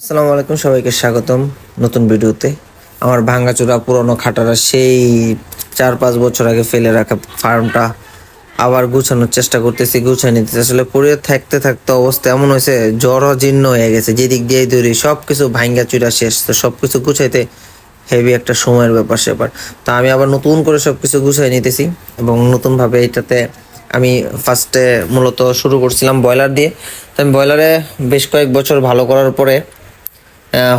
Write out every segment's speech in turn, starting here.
আসসালামু আলাইকুম, সবাইকে স্বাগতম নতুন ভিডিওতে। আমার ভাঙাচোরা পুরনো খাটারা সেই 4-5 বছর আগে ফেলে রাখা ফার্মটা আবার গুছানোর চেষ্টা করতেছি, গুছাই নিতেছি। আসলে পড়ে থাকতে থাকতে অবস্থা এমন হয়েছে, জরাজীর্ণ হয়ে গেছে। যেদিক দিয়ে ধরি সবকিছু ভাঙ্গা চুরা শেষ। তো সবকিছু গুছাইতে হেভি একটা সময়ের ব্যাপার স্যাপার। তো আমি আবার নতুন করে সবকিছু গুছাই নিতেছি এবং নতুনভাবে এটাতে আমি ফার্স্টে মূলত শুরু করছিলাম ব্রয়লার দিয়ে। তো আমি ব্রয়লারে বেশ কয়েক বছর ভালো করার পরে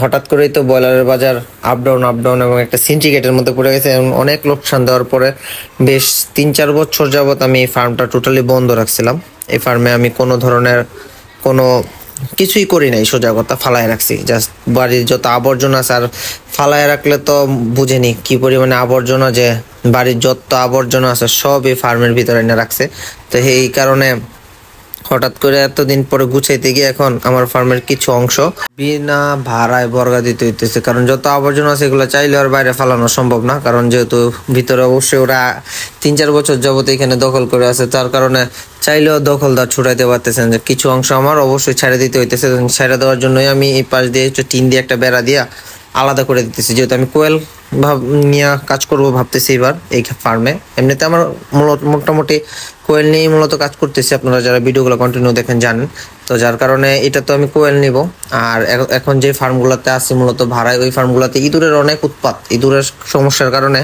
হঠাৎ করেই তো ব্রয়লারের বাজার আপ ডাউন এবং একটা সিন্ডিকেটের মধ্যে পড়ে গেছে। এবং অনেক লোকসান দেওয়ার পরে বেশ 3-4 বছর যাবত আমি এই ফার্মটা টোটালি বন্ধ রাখছিলাম। এই ফার্মে আমি কোনো ধরনের কোনো কিছুই করি নাই, সোজা কথা ফালায় রাখছি। জাস্ট বাড়ির যত আবর্জনা আছে, আর ফালায় রাখলে তো বুঝেনি কি পরিমাণে আবর্জনা, যে বাড়ির যত আবর্জনা আছে সব এই ফার্মের ভিতরে এনে রাখছে। তো এই কারণে হঠাৎ করে এতদিন পরে গুছাইতে গিয়ে এখন আমার ফার্মের কিছু অংশ বিনা ভাড়ায় বর্গা দিতে হইতেছে। কারণ যত আবর্জনা আছে এগুলো চাইলে আর বাইরে ফালানো সম্ভব না, কারণ যেহেতু ভিতরে অবশ্যই ওরা 3-4 বছর যাবত এখানে দখল করে আছে, তার কারণে চাইলেও দখলদার ছুটাইতে পারতেছেন। যে কিছু অংশ আমার অবশ্যই ছেড়ে দিতে হইতেছে। ছেড়ে দেওয়ার জন্যই আমি এই পাশ দিয়ে টিন দিয়ে একটা বেড়া দিয়া আলাদা করে দিতেছি, যেহেতু আমি কোয়েল নিয়ে কাজ করব ভাবতেছি এবার এই ফার্মে। এমনিতে আমার মোটামুটি কোয়েল নিয়েই মূলত কাজ করতেছি, আপনারা যারা ভিডিওগুলো কন্টিনিউ দেখেন জানেন। তো যার কারণে এটা তো আমি কোয়েল নিব। আর এখন যে ফার্মগুলোতে আছি মূলত ভাড়ায়, ওই ফার্মগুলোতে ইঁদুরের অনেক উৎপাত, ইঁদুরের সমস্যার কারণে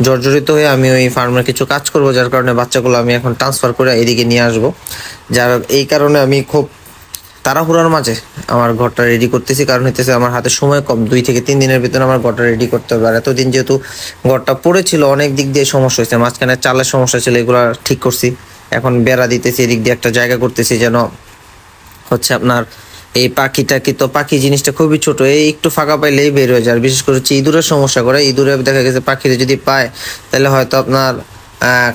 জর্জরিত হয়ে আমি ওই ফার্মের কিছু কাজ করব, যার কারণে বাচ্চাগুলো আমি এখন ট্রান্সফার করে এদিকে নিয়ে আসবো। যার এই কারণে আমি খুব তাড়াহুড়ার মাঝে আমার ঘরটা রেডি করতেছি, কারণ হইতেছে আমার হাতে সময় কম। 2 থেকে 3 দিনের ভিতরে আমার ঘরটা রেডি করতে হবে। আর এতদিন যেহেতু ঘরটা পড়েছিল, অনেক দিক দিয়ে সমস্যা হয়েছে। মাঝখানে চালের সমস্যা ছিল, এগুলো ঠিক করছি। এখন বেড়া দিতেছি, এদিক দিয়ে একটা জায়গা করতেছি যেন হচ্ছে আপনার এই পাখি জিনিসটা খুবই ছোট, এই একটু ফাঁকা পাইলেই বের হয়ে যায়। আর বিশেষ করে হচ্ছে ইঁদুরের সমস্যা করে। ইঁদুরে দেখা গেছে পাখিতে যদি পায় তাহলে হয়তো আপনার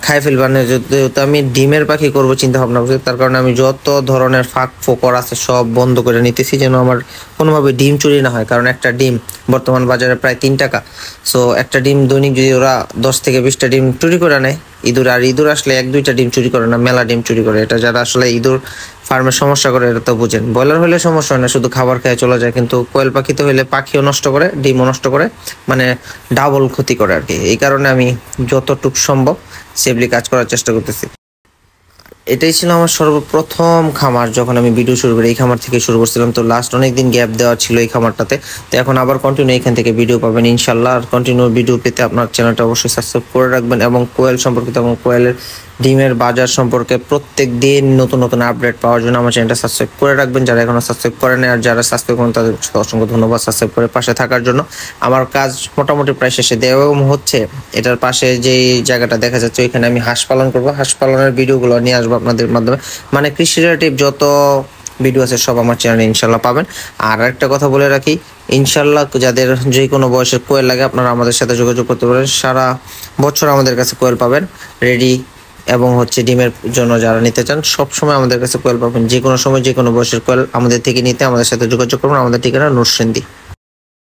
খাই ফেলবেন। যেহেতু আমি ডিমের পাখি করবো চিন্তা ভাবনা করছি, তার কারণে আমি যত ধরনের ফাঁক ফোকর আছে সব বন্ধ করে নিতেছি, যেন আমার কোনোভাবে ডিম চুরি না হয়। কারণ একটা ডিম বর্তমান বাজারে প্রায় 3 টাকা। সো একটা ডিম দৈনিক যদি ওরা 10 থেকে 20টা ডিম চুরি করে নেয় ইঁদুর, আর ইঁদুর আসলে 1-2টা ডিম চুরি করে না, মেলা ডিম চুরি করে। এটা যারা আসলে ইঁদুর ফার্মের সমস্যা করে এটা তো বুঝেন। ব্রয়লার হলে সমস্যা হয় না, শুধু খাবার খেয়ে চলে যায়, কিন্তু কোয়েল পাখিতে হইলে পাখিও নষ্ট করে, ডিমও নষ্ট করে, মানে ডাবল ক্ষতি করে আর কি। এই কারণে আমি যতটুকু সম্ভব সেফলি কাজ করার চেষ্টা করতেছি। এটাই ছিল আমার সর্বপ্রথম খামার। যখন আমি ভিডিও শুরু করি এই খামার থেকে শুরু করছিলাম। তো লাস্ট অনেকদিন গ্যাপ দেওয়া ছিল এই খামারটাতে। তো এখন আবার কন্টিনিউ এখান থেকে ভিডিও পাবেন ইনশাল্লাহ। আর কন্টিনিউ ভিডিও পেতে আপনার চ্যানেলটা অবশ্যই সাবস্ক্রাইব করে রাখবেন, এবং কোয়েল সম্পর্কিত এবং কোয়েলের ডিমের বাজার সম্পর্কে প্রত্যেক দিন নতুন নতুন আপডেট পাওয়ার জন্য আমার চ্যানেলটা সাবস্ক্রাইব করে রাখবেন, যারা এখনো সাবস্ক্রাইব করেন। আর যারা সাবস্ক্রাইব করেন তাদের অসংখ্য ধন্যবাদ সাবস্ক্রাইব করে পাশে থাকার জন্য। আমার কাজ মোটামুটি প্রায় শেষে দেওয়া হচ্ছে। এটার পাশে যে জায়গাটা দেখা যাচ্ছে ওইখানে আমি হাঁস পালন করবো। হাঁস পালনের ভিডিওগুলো নিয়ে আসবো আপনাদের মাধ্যমে, মানে কৃষি রিলেটিভ যত ভিডিও আছে সব আমার চ্যানেলে ইনশাল্লাহ পাবেন। আর একটা কথা বলে রাখি, ইনশাল্লাহ যাদের যে কোনো বয়সের কোয়েল লাগে আপনারা আমাদের সাথে যোগাযোগ করতে পারেন। সারা বছর আমাদের কাছে কোয়েল পাবেন রেডি, এবং হচ্ছে ডিমের জন্য যারা নিতে চান সব সময় আমাদের কাছে কোয়েল পাবেন। যে কোনো সময় যে কোনো বয়সের কোয়েল আমাদের থেকে নিতে আমাদের সাথে যোগাযোগ করবেন। আমাদের ঠিকানা নূরসিন্দি।